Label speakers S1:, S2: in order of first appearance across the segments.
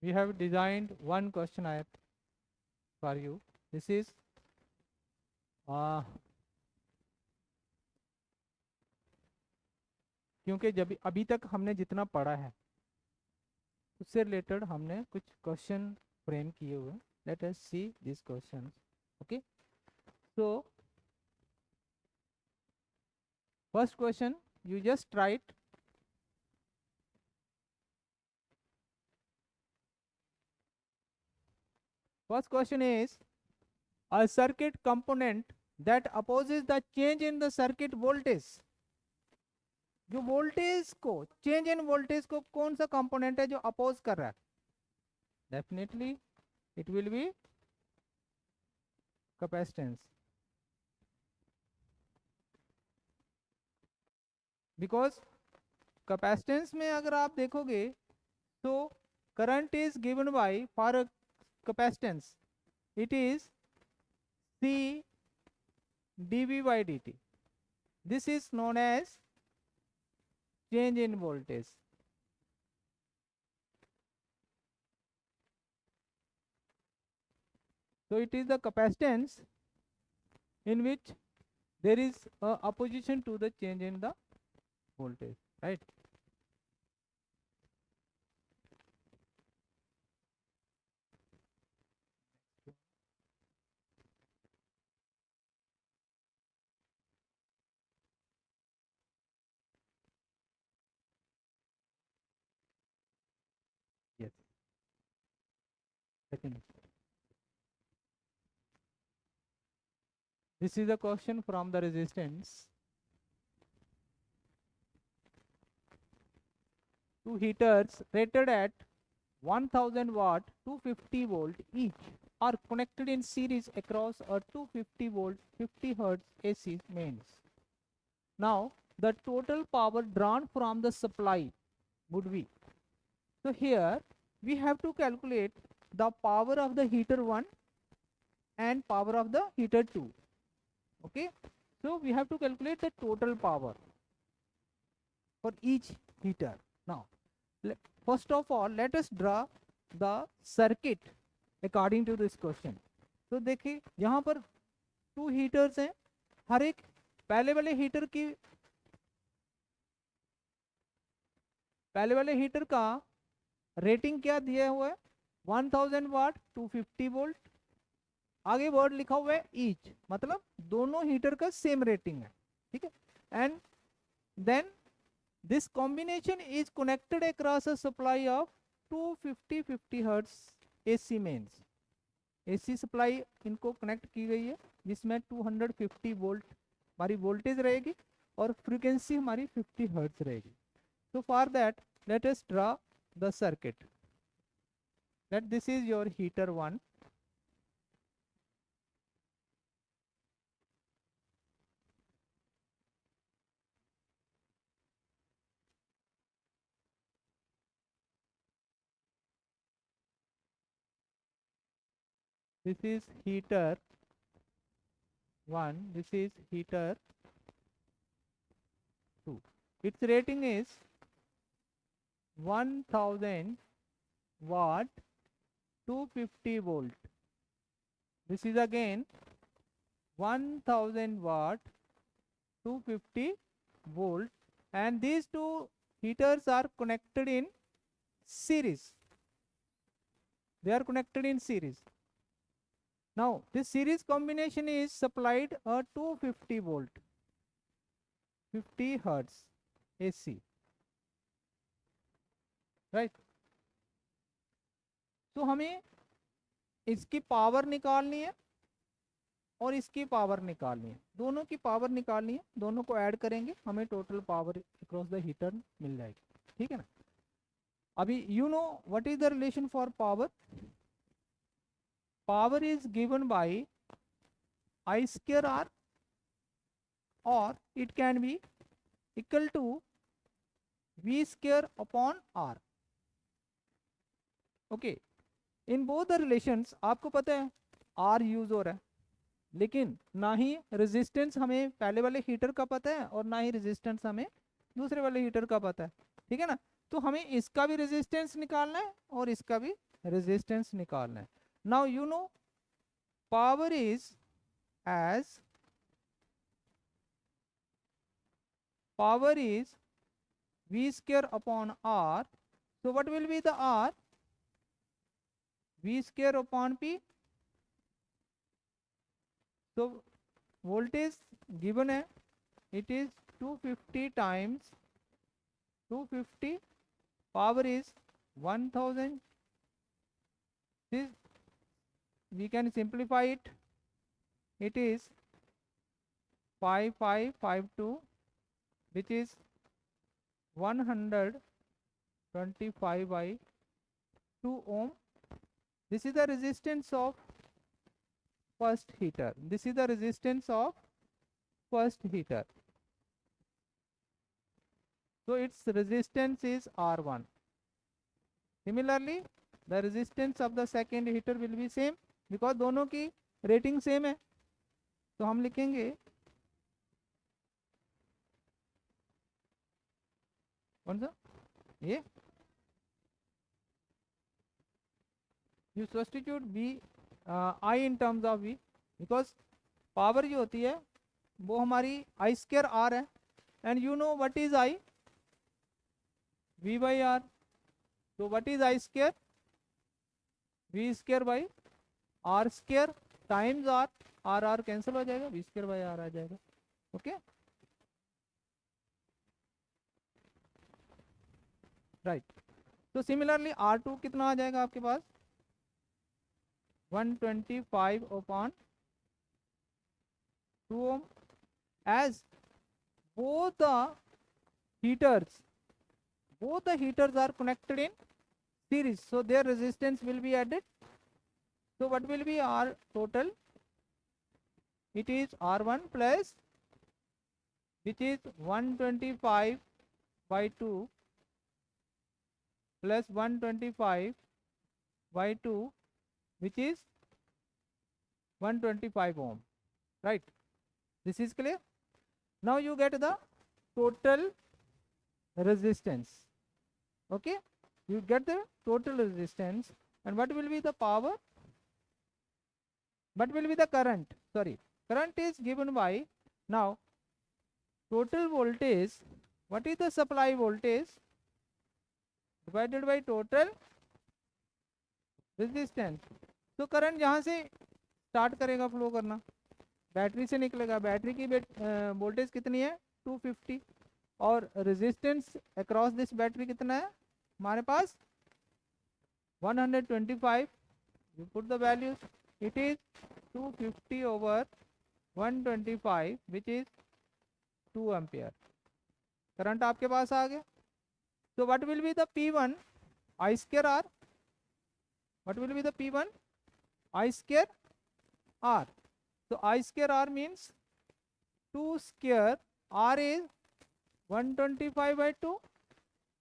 S1: we have designed one question for you. This is क्योंकि जब अभी तक हमने जितना पढ़ा है उससे रिलेटेड हमने कुछ क्वेश्चन फ्रेम किए हुए. Let us see this question. Okay, so first question you just write first question is a circuit component that opposes the change in the circuit voltage. जो वोल्टेज को चेंज इन वोल्टेज को कौन सा component है जो oppose कर रहा है? Definitely it will be capacitance, because capacitance में अगर आप देखोगे तो current is given by for capacitance it is C dV by dt. This is known as change in voltage. So it is the capacitance in which there is a opposition to the change in the voltage, right? Yes. Second. This is a question from the resistance. Two heaters rated at 1000 watt 250 volt each are connected in series across a 250 volt 50 hertz AC mains. Now the total power drawn from the supply would be. So here we have to calculate the power of the heater 1 and power of the heater 2. Okay, so we have to calculate the total power for each heater. Now first of all let us draw the circuit according to this question. तो देखिए यहाँ पर 2 heaters हैं, हर एक पहले वाले heater का rating क्या दिया हुआ है? 1000 वाट 250 वोल्ट. आगे वर्ड लिखा हुआ है ईच, मतलब दोनों हीटर का सेम रेटिंग है, ठीक है. And then this combination is connected across a supply of 250 50 hertz AC mains. AC supply इनको कनेक्ट की गई है जिसमें 250 वोल्ट हमारी वोल्टेज रहेगी और फ्रीक्वेंसी हमारी 50 हर्ट्ज रहेगी. So for that let us draw the circuit. That this is your heater 1. This is heater 1. This is heater 2. Its rating is 1000 watt 250 volt. This is again 1000 watt 250 volt, and these two heaters are connected in series. They are connected in series. Now this series combination is supplied a 250 volt 50 hertz AC, right? तो हमें इसकी power निकालनी है और इसकी power निकालनी है, दोनों की पावर निकालनी है, दोनों को ऐड करेंगे हमें total power across the heater मिल जाएगी, ठीक है ना. अभी you know what is the relation for power. Power is given by I square R, or it can be equal to V square upon R. Okay, in both the relations आपको पता है R use हो रहा है, लेकिन ना ही resistance हमें पहले वाले हीटर का पता है और ना ही रेजिस्टेंस हमें दूसरे वाले हीटर का पता है, ठीक है ना. तो हमें इसका भी रेजिस्टेंस निकालना है और इसका भी रेजिस्टेंस निकालना है. Now you know power is as power is V square upon R. So what will be the R? V square upon P. So voltage given है, it is 250 times 250, power is 1000. This we can simplify it. It is 5552, which is 125 by 2 ohm. This is the resistance of first heater. This is the resistance of first heater. So its resistance is R1. Similarly, the resistance of the second heater will be same, because दोनों की rating same है. तो हम लिखेंगे कौन सा ये, you substitute B I in terms of V, because power जो होती है वो हमारी आई स्क्वायर आर है, and you know what is I, V by R. तो what is I square, V square by R square times R. R R cancel हो जाएगा, V square by R आ जाएगा. Okay right. तो similarly R2 कितना आ जाएगा आपके पास, 125 upon 2 ohm. As both the heaters are connected in series, so their resistance will be added. So what will be R total? It is R1 plus, which is 125 by 2 plus 125 by 2, which is 125 ohm, right? This is clear. Now you get the total resistance. Okay, you get the total resistance, and what will be the power, what will be the current, sorry, current is given by, now total voltage, what is the supply voltage divided by total resistance. तो current जहाँ से start करेगा flow करना, battery से निकलेगा. Battery की voltage कितनी है, 250, और रेजिस्टेंस अक्रॉस दिस बैटरी कितना है हमारे पास, 125. You put the values, it is 250 over 125, which is 2 ampere. Current आपके पास आ गया. So what will be the P1, I square R? What will be the P1, I square R? So I square R means 2 square R is 125 by 2,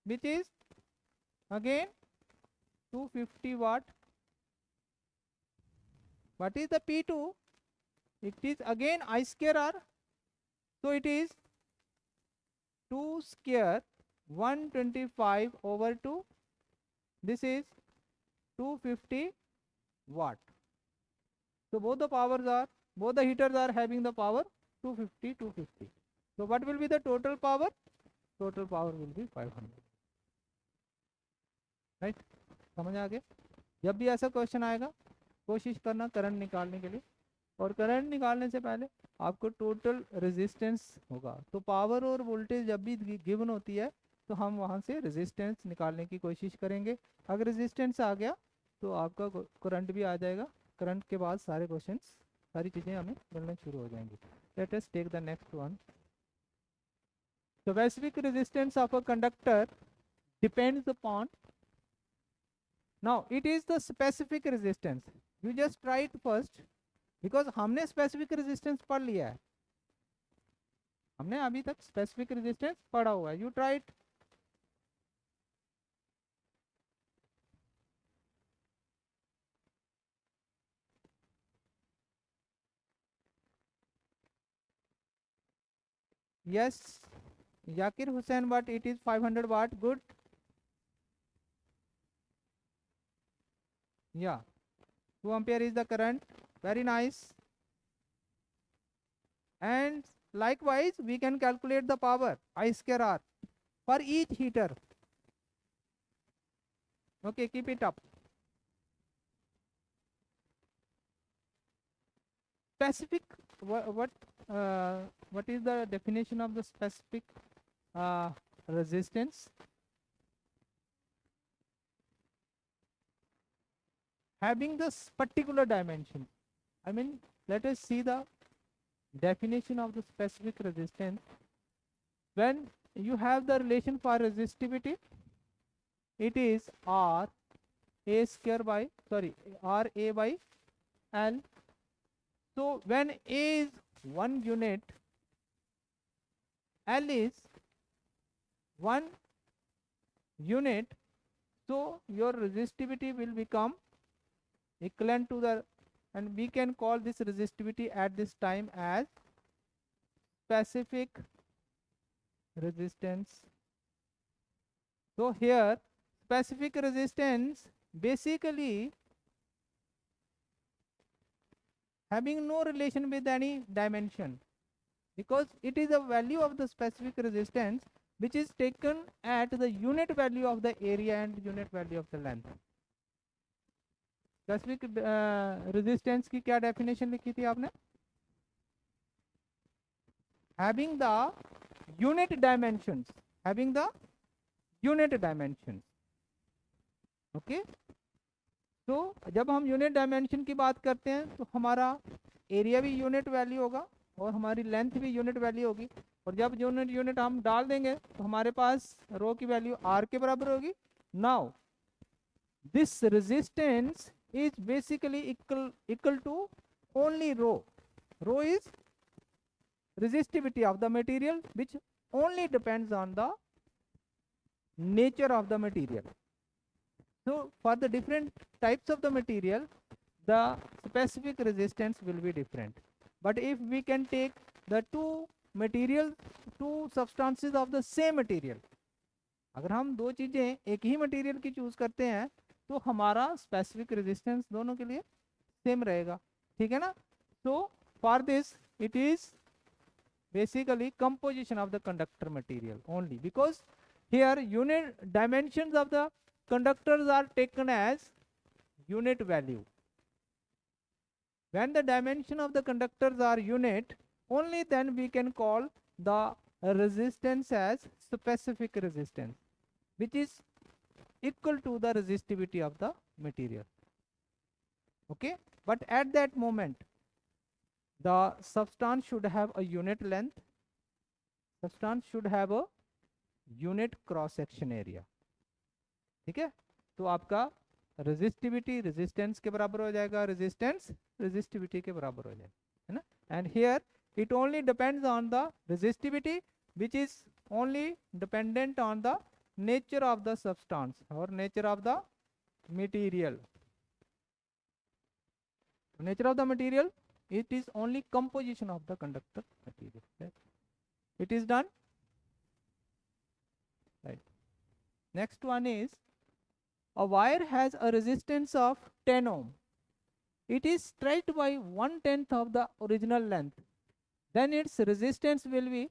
S1: which is again 250 watt. What is the P2? It is again I square R. So it is 2 square 125 over 2. This is 250 watt. So both the heaters are having the power 250. So what will be the total power? Total power will be 500. Right, समझ आ गया. जब भी ऐसा question आएगा कोशिश करना current निकालने के लिए, और करंट निकालने से पहले आपको टोटल रेजिस्टेंस होगा. तो पावर और वोल्टेज जब भी गिवन होती है तो हम वहाँ से रेजिस्टेंस निकालने की कोशिश करेंगे. अगर रेजिस्टेंस आ गया तो आपका करंट भी आ जाएगा. करंट के बाद सारे क्वेश्चंस, सारी चीज़ें हमें मिलने शुरू हो जाएंगी. Let us take the next one. Specific resistance of a conductor depends upon, now it is the specific resistance. You just try it first, because हमने specific resistance पढ़ लिया है, हमने अभी तक specific resistance पढ़ा हुआ है. You try it. Yes, Yakir Hussain, but it is 500 watt. Good. Yeah, 2 ampere is the current. Very nice. And likewise we can calculate the power I square R for each heater. Okay, keep it up. Specific, what is the definition of the specific resistance? Having this particular dimension. I mean, let us see the definition of the specific resistance. When you have the relation for resistivity, it is R A square by, sorry, R A by L. So when A is 1 unit, L is 1 unit, so your resistivity will become equivalent to the, and we can call this resistivity at this time as specific resistance. So here specific resistance basically having no relation with any dimension, because it is a value of the specific resistance which is taken at the unit value of the area and unit value of the length. Specific resistance की क्या definition लिखी थी आपने? having the unit dimensions, having the unit dimensions. Okay, तो जब हम unit dimension की बात करते हैं तो हमारा एरिया भी यूनिट वैल्यू होगा और हमारी लेंथ भी यूनिट वैल्यू होगी, और जब यूनिट यूनिट हम डाल देंगे तो हमारे पास रो की वैल्यू आर के बराबर होगी. Now this resistance is basically equal to only rho. Rho is resistivity of the material which only depends on the nature of the material. So for the different types of the material, the specific resistance will be different. But if we can take the two substances of the same material, अगर हम दो चीजें एक ही material की choose करते हैं तो हमारा स्पेसिफिक रेजिस्टेंस दोनों के लिए सेम रहेगा. ठीक है ना? So for this it is basically composition of the conductor material only, because here unit dimensions of the conductors are taken as unit value. When the dimension of the conductors are unit, only then we can call the resistance as specific resistance, which is equal to the resistivity of the material. Okay, but at that moment the substance should have a unit length, substance should have a unit cross section area. ठीक है, तो आपका resistivity resistance के बराबर हो जाएगा, resistance resistivity के बराबर हो जाएगा, है ना. And here it only depends on the resistivity, which is only dependent on the nature of the substance or nature of the material. Nature of the material, it is only composition of the conductor material. Right? It is done. Right. Next one is a wire has a resistance of 10 ohm. It is stretched by 1/10 of the original length. Then its resistance will be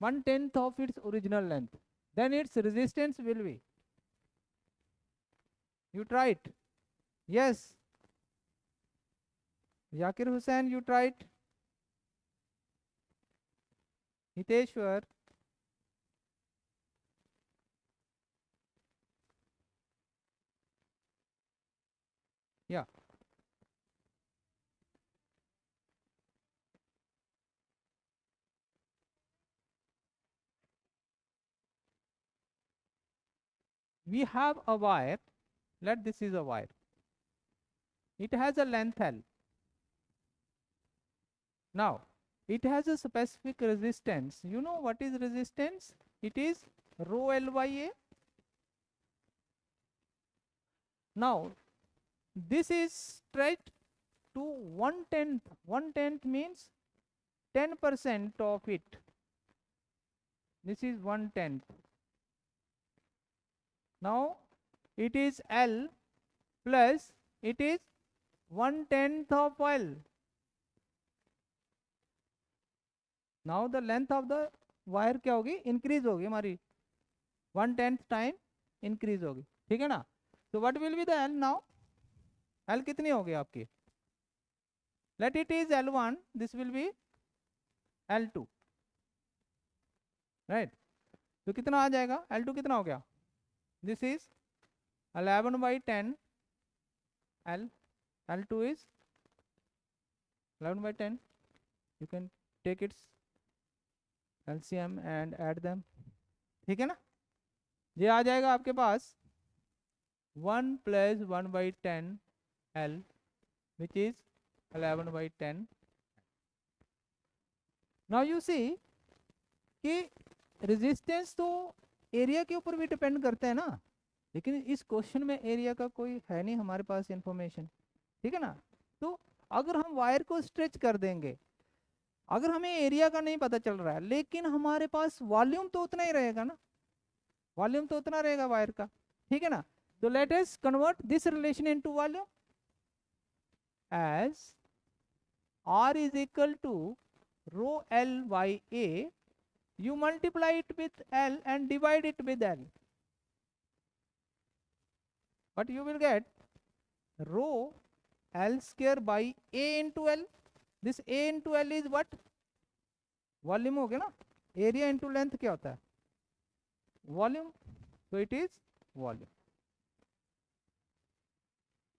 S1: 1/10 of its original length. Then its resistance will be, you try it. Yes, Zakir Hussain, you try it. Hiteshwar, yeah. We have a wire, let this is a wire, it has a length L. Now it has a specific resistance. You know what is resistance? It is rho L by A. Now this is stretched to 1/10. 1/10 means 10% of it. This is 1/10. Now it is L plus it is 1/10 of L. Now the length of the wire क्या होगी, increase होगी हमारी, 1/10 time increase होगी, ठीक है ना. So what will be the L now? L कितनी होगी आपकी? Let it is L1, this will be L2, right? तो कितना आ जाएगा, L2 कितना हो गया? This is 11/10 L. L2 is 11/10. You can take its LCM and add them, ठीक है ना. ये आ जाएगा आपके पास 1 plus 1/10 L, which is 11/10. Now you see कि रेजिस्टेंस तो एरिया के ऊपर भी डिपेंड करते हैं ना, लेकिन इस क्वेश्चन में एरिया का कोई है नहीं हमारे पास इंफॉर्मेशन, ठीक है ना. तो अगर हम वायर को स्ट्रेच कर देंगे, अगर हमें एरिया का नहीं पता चल रहा है, लेकिन हमारे पास वॉल्यूम तो उतना ही रहेगा ना, वॉल्यूम तो उतना रहेगा वायर का, ठीक है ना. तो let us convert this relation into volume as R is equal to rho L by A. You multiply it with L and divide it with L. But you will get rho L square by A into L. This A into L is what? Volume हो गया ना. Area into length क्या होता है? Volume. So it is volume.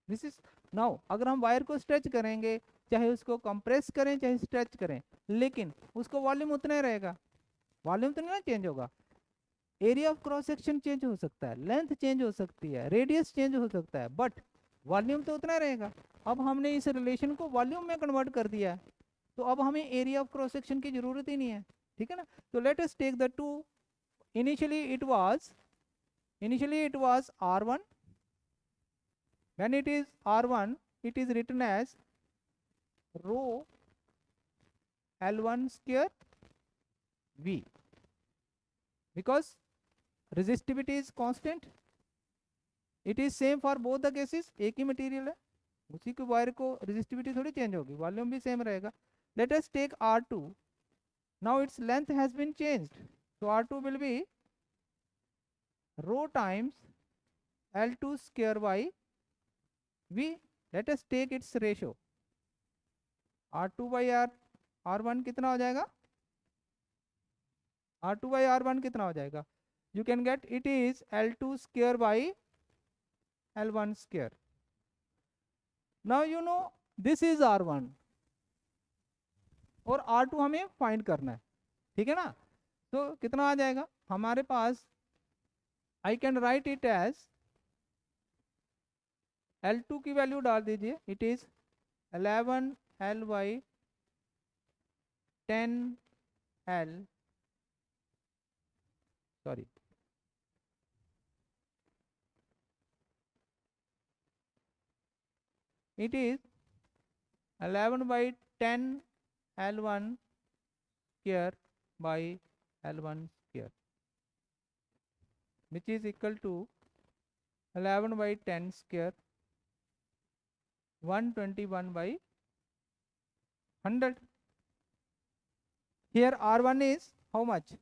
S1: This is now. अगर हम wire को stretch करेंगे, चाहे उसको कंप्रेस करें चाहे स्ट्रेच करें, लेकिन उसको वॉल्यूम उतना ही रहेगा, वॉल्यूम तो नहीं ना चेंज होगा. Area of cross section change हो सकता है, लेंथ चेंज हो सकती है, रेडियस चेंज हो सकता है, बट वॉल्यूम तो उतना रहेगा. अब हमने इस रिलेशन को वॉल्यूम में कन्वर्ट कर दिया है, तो अब हमें एरिया ऑफ क्रॉस सेक्शन की जरूरत ही नहीं है, ठीक है ना. तो let us take the two. Initially it was R1. when it is R1, it is written as rho L1 square V, because resistivity is constant. It is same for both the cases. एक ही material है, उसी के wire को resistivity थोड़ी change होगी, volume भी same रहेगा. Let us take R2. now its length has been changed, so R2 will be rho times L2 square by V. let us take its ratio. R2 by R1 कितना हो जाएगा? R2 by R1 कितना हो जाएगा? You can get it is L2 square by L1 square. now you know this is R1 और R2 हमें find करना है, ठीक है ना. तो कितना आ जाएगा हमारे पास? I can write it as L2 की वैल्यू डाल दीजिए, it is 11L by 10L, sorry, it is 11 by 10 L1 square by L1 square, which is equal to 11 by 10 square, 121 by 100. Here R1 is how much?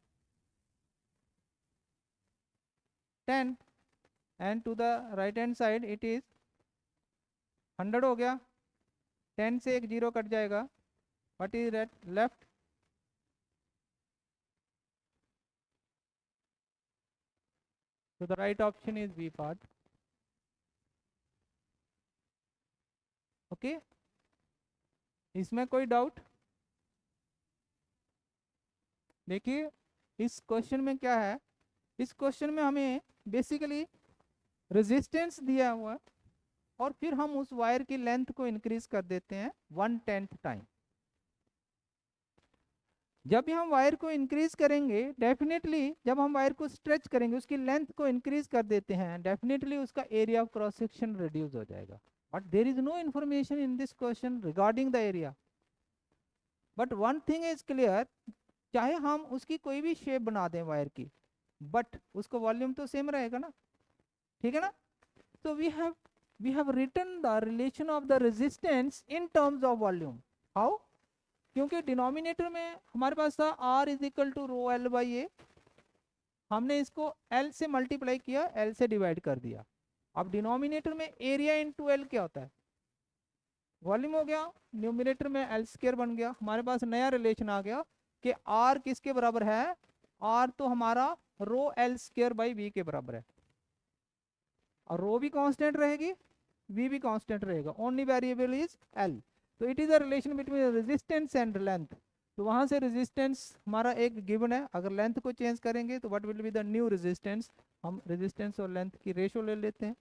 S1: 10, and to the right hand side it is 100 हो गया. 10 से एक zero cut जाएगा. what is that left? so the right option is B part. Okay, इसमें कोई doubt? देखिए इस question में क्या है, इस क्वेश्चन में हमें बेसिकली रेजिस्टेंस दिया हुआ है और फिर हम उस वायर की लेंथ को इंक्रीज कर देते हैं 1/10 टाइम. जब भी हम वायर को इंक्रीज करेंगे, डेफिनेटली जब हम वायर को स्ट्रेच करेंगे उसकी लेंथ को इंक्रीज कर देते हैं, डेफिनेटली उसका area of cross section reduce हो जाएगा. but there is no information in this question regarding the area. but one thing is clear, चाहे हम उसकी कोई भी शेप बना दें वायर की, बट उसका वॉल्यूम तो सेम रहेगा ना. ठीक है ना. So we have written the relation of the resistance in terms of volume. How? क्योंकि डिनोमिनेटर में हमारे पास था R is equal to rho L by A, हमने इसको L से मल्टीप्लाई किया, L से डिवाइड कर दिया. अब डिनोमिनेटर में एरिया इंटू एल क्या होता है, वॉल्यूम हो गया. न्यूमिनेटर में एल स्क्वायर बन गया. हमारे पास नया रिलेशन आ गया कि R किसके बराबर है, R तो हमारा rho l square by v के बराबर है. और रो भी कांस्टेंट रहेगी, वी भी कांस्टेंट रहेगा, ओनली वेरिएबल इज एल. तो it is a relation between resistance and length. तो वहां से रेजिस्टेंस हमारा एक गिवन है, अगर लेंथ को चेंज करेंगे तो what will be the new resistance. हम रेजिस्टेंस और लेंथ की रेशियो ले लेते हैं.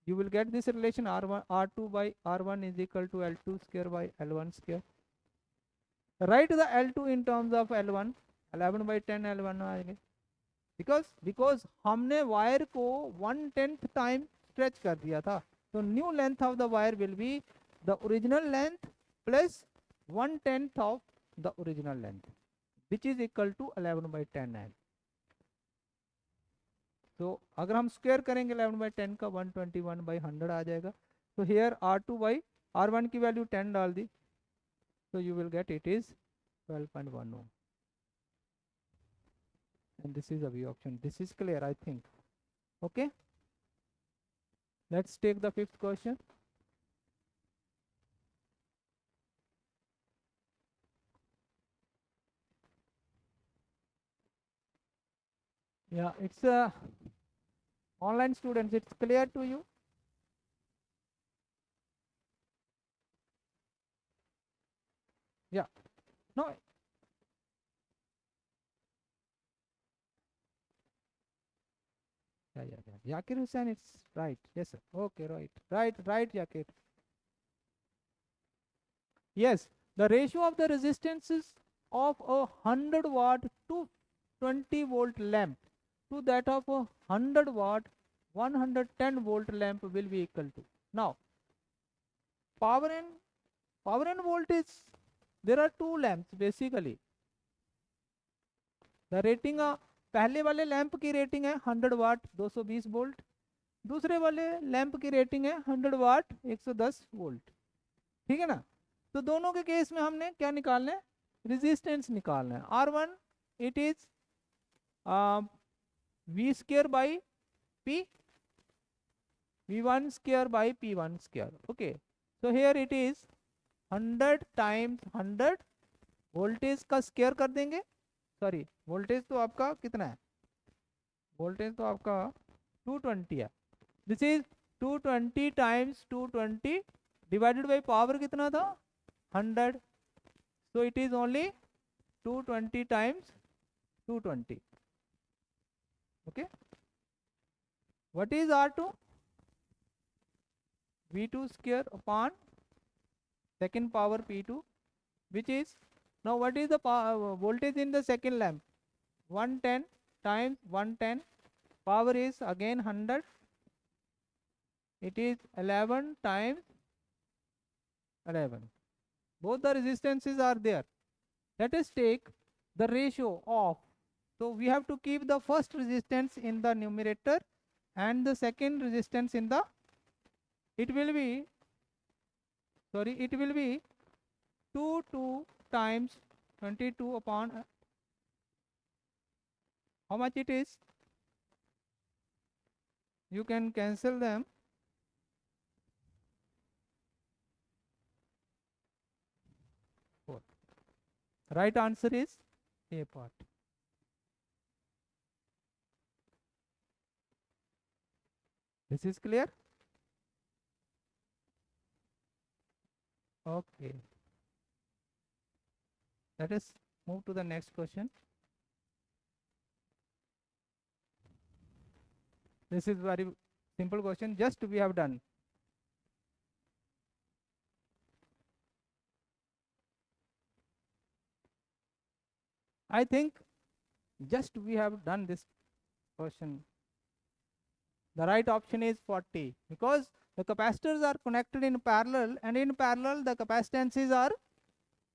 S1: You will get this relation R2 by R1 is equal to L2 square by L1 square. Write the L2 in terms of L1, 11 by 10 L1 आएंगे. Because हमने wire को 1/10 time stretch कर दिया था. तो new length of the wire will be the original length plus 1/10 of the original length which is equal to 11 by 10 L. तो अगर हम स्क्वायर करेंगे 11 by 10 का 121 by 100 आ जाएगा. तो हियर R2 by R1 की वैल्यू 10 डाल दी, तो you will get it is 12.1 ohm. And this is a V option. This is clear, I think. Okay, let's take the fifth question. Yeah, it's online students, it's clear to you. Yeah, no, yeah. Yakir Hussain, it's right. Yes, sir. Okay, right, Yakir. Yes, the ratio of the resistances of a 100 watt to 20 volt lamp to that of a 100 watt 110 volt lamp will be equal to. Now, power and voltage, there are two lamps basically. The rating पहले वाले lamp की rating है 100 वाट 220 volt, दूसरे वाले lamp की rating है 100 वाट 110 volt. ठीक है ना. तो दोनों के केस में हमने क्या निकालना है, रेजिस्टेंस निकालना है. R1 it is V square by P, V1 square by P1 square. Okay, so here it is 100 times 100, voltage का स्क्वायर कर देंगे. सॉरी, वोल्टेज तो आपका कितना है, वोल्टेज तो आपका 220 है. This is 220 times 220 divided by power कितना था 100. So it is only 220 times 220. Okay, what is R2, V2 square upon second power P2, which is, now what is the voltage in the second lamp, 110 times 110, power is again 100, it is 11 times 11. Both the resistances are there. Let us take the ratio of, so we have to keep the first resistance in the numerator and the second resistance in the, it will be 2 times 22 upon, how much it is, you can cancel them. Right answer is A part. This is clear? Okay, let us move to the next question. This is very simple question, just we have done. I think just we have done this question. The right option is 40 because the capacitors are connected in parallel and in parallel the capacitances are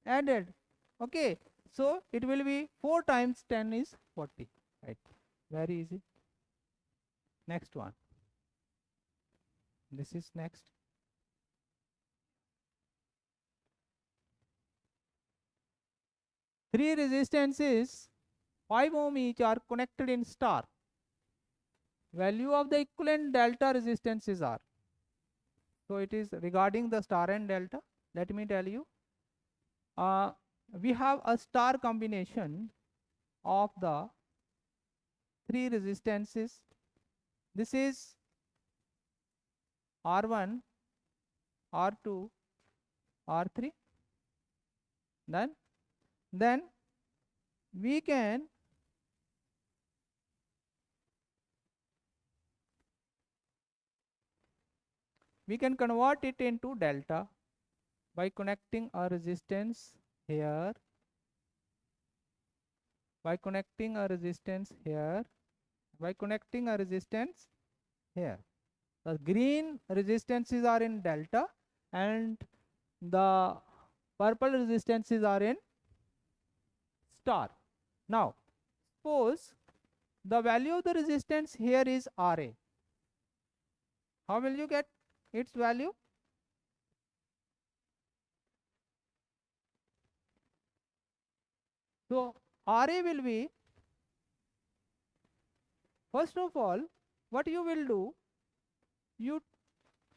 S1: added. Okay, so it will be 4 times 10 is 40. Right, very easy. Next one. This is next. Three resistances 5 ohm each are connected in star. Value of the equivalent delta resistances are. So it is regarding the star and delta. Let me tell you. We have a star combination of the three resistances. This is R1, R2, R3. Then we can convert it into delta by connecting a resistance here, by connecting a resistance here, by connecting a resistance here. The green resistances are in delta and the purple resistances are in star. Now suppose the value of the resistance here is Ra. How will you get its value? So Ra will be, first of all, what you will do, you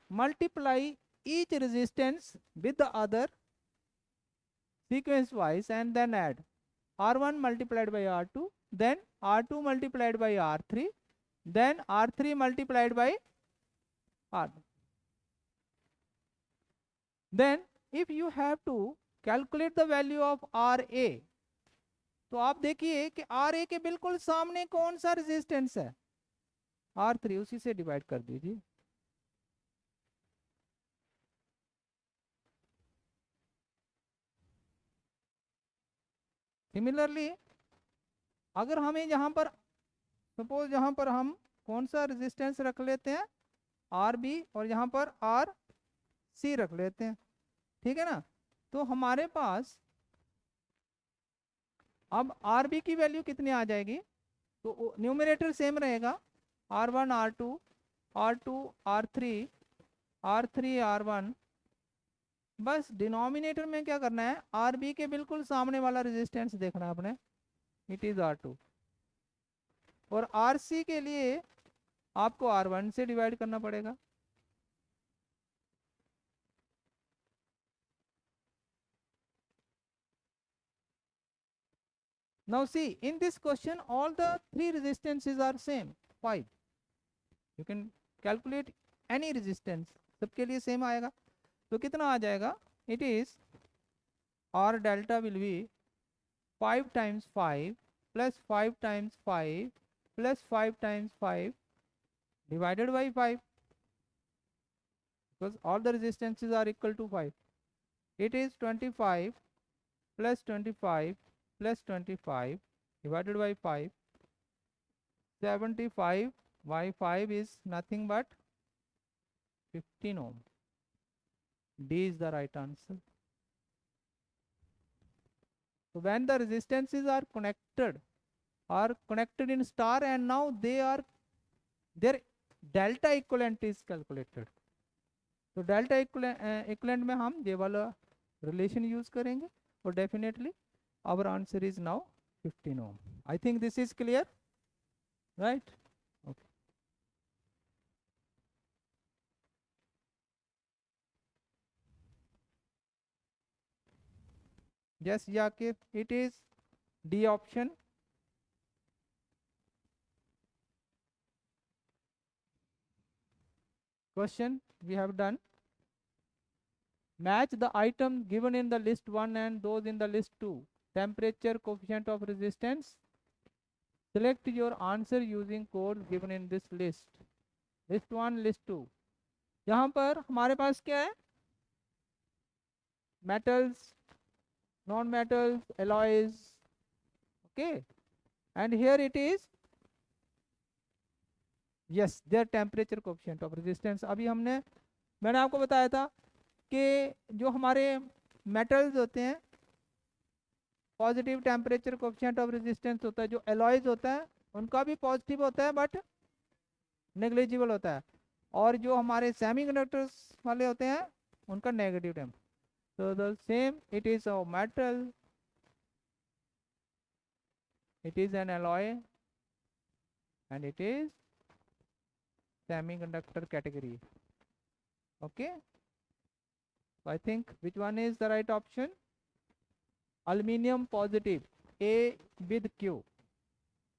S1: multiply each resistance with the other sequence wise and then add R1 multiplied by R2, then R2 multiplied by R3, then R3 multiplied by R. Then if you have to calculate the value of RA, तो आप देखिए कि RA के बिल्कुल सामने कौन सा resistance है, R3, उसी से डिवाइड कर दीजिए. सिमिलरली अगर हमें यहाँ पर सपोज यहाँ पर हम कौन सा रेजिस्टेंस रख लेते हैं, RB, और यहाँ पर RC रख लेते हैं, ठीक है ना. तो हमारे पास अब RB की वैल्यू कितनी आ जाएगी, तो न्यूमरेटर सेम रहेगा, R1 R2, R2 R3, R3 R1. बस डिनोमिनेटर में क्या करना है, RB के बिल्कुल सामने वाला रेजिस्टेंस देखना है अपने, इट इज R2, और RC के लिए आपको R1 से डिवाइड करना पड़ेगा. Now see, in this question all the three resistances are same, 5. You can calculate any resistance, सबके लिए सेम आएगा. तो कितना आ जाएगा, it is R delta will be 5 times 5 plus 5 times 5 plus 5 times 5 divided by 5, because all the resistances are equal to 5. It is 25 plus 25 plus 25 divided by 5. 75 by 5 is nothing but 15 ohm. D is the right answer. So when the resistances are connected in star and now their delta equivalent is calculated. तो delta equivalent में हम ये वाला relation use करेंगे और definitely our answer is now 15 ohm. I think this is clear, right? Okay. Yes, Yakir, it is D option. Question we have done. Match the item given in the list 1 and those in the list 2. Temperature, coefficient of resistance. Select your answer using codes given in this list. List 1, list 2. यहाँ पर हमारे पास क्या है, metals, non-metals, alloys, okay, and here it is, yes, their temperature coefficient of resistance. अभी मैंने आपको बताया था कि जो हमारे metals होते हैं positive temperature coefficient of resistance होता है, जो एलॉयज होता है उनका भी पॉजिटिव होता है बट नेग्लिजिबल होता है, और जो हमारे सेमीकंडक्टर्स वाले होते हैं उनका negative temper. So the same, it is a metal, it is an alloy, and it is semiconductor category. Okay, so I think which one is the right option? Aluminium positive, A with Q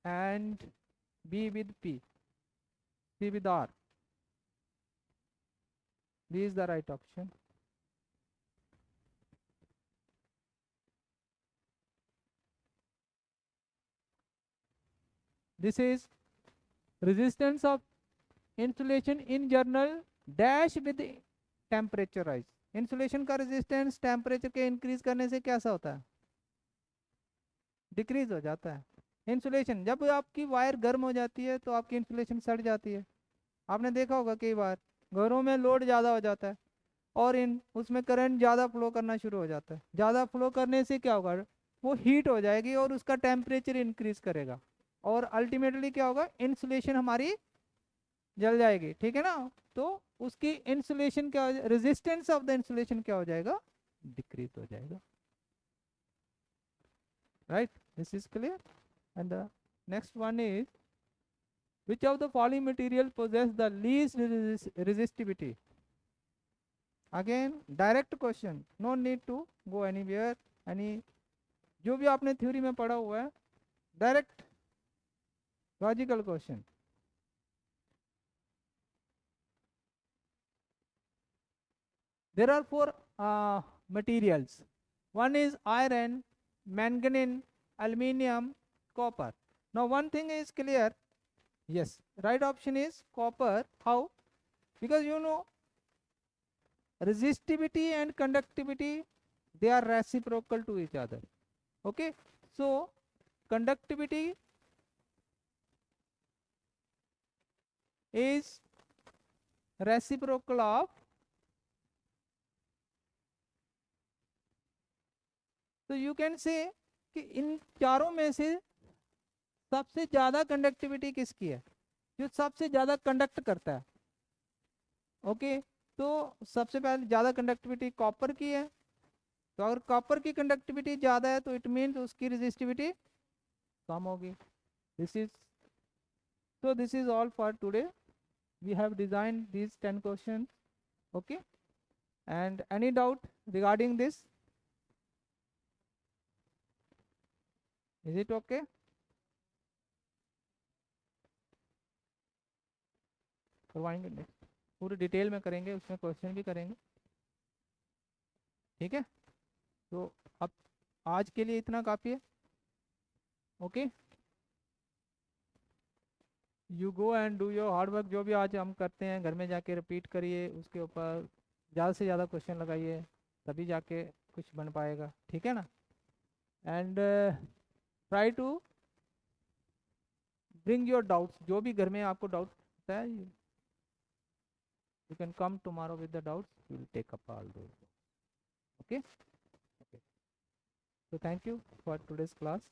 S1: and B with P, C with R. This is the right option. This is resistance of insulation in general dash with temperature rise. Insulation का resistance temperature के increase करने से कैसा होता है? Decrease हो जाता है. इंसुलेशन, जब आपकी वायर गर्म हो जाती है तो आपकी इंसुलेशन सड़ जाती है. आपने देखा होगा कई बार घरों में लोड ज़्यादा हो जाता है और उसमें करंट ज़्यादा फ्लो करना शुरू हो जाता है. ज़्यादा फ्लो करने से क्या होगा? वो हीट हो जाएगी और उसका टेम्परेचर इंक्रीज करेगा और अल्टीमेटली क्या होगा? इंसुलेशन हमारी जल जाएगी. ठीक है ना? तो उसकी इंसुलेशन क्या, रेजिस्टेंस ऑफ द इंसुलेशन क्या हो जाएगा? डिक्रीज हो जाएगा. Right, this is clear. And the next one is which of the following material possess the least resistivity? Again direct question, no need to go anywhere, any जो भी आपने theory में पढ़ा हुआ है, direct logical question. There are four materials. One is iron, manganese, aluminium, copper. Now one thing is clear. Yes, right option is copper. How? Because you know resistivity and conductivity, they are reciprocal to each other. Okay, so conductivity is reciprocal of, तो you can say कि इन चारों में से सबसे ज्यादा conductivity किसकी है? जो सबसे ज्यादा कंडक्ट करता है. ओके, तो सबसे पहले ज्यादा कंडक्टिविटी कॉपर की है. तो अगर कॉपर की कंडक्टिविटी ज्यादा है तो इट मीन्स उसकी रेजिस्टिविटी कम होगी. This is, so this is all for today. We have designed these 10 questions. Okay, and any doubt regarding this? Is it okay? करवाएंगे नेक्स्ट, पूरी डिटेल में करेंगे, उसमें क्वेश्चन भी करेंगे. ठीक है, तो अब आज के लिए इतना काफ़ी है. Okay, you go and do your hard work. जो भी आज हम करते हैं घर में जाके रिपीट करिए, उसके ऊपर ज़्यादा से ज़्यादा क्वेश्चन लगाइए, तभी जाके कुछ बन पाएगा. ठीक है ना? And try to bring your doubts. जो भी घर में आपको डाउट होता है, you can come tomorrow with the doubts, we will take up all those. Okay, okay, so thank you for today's class.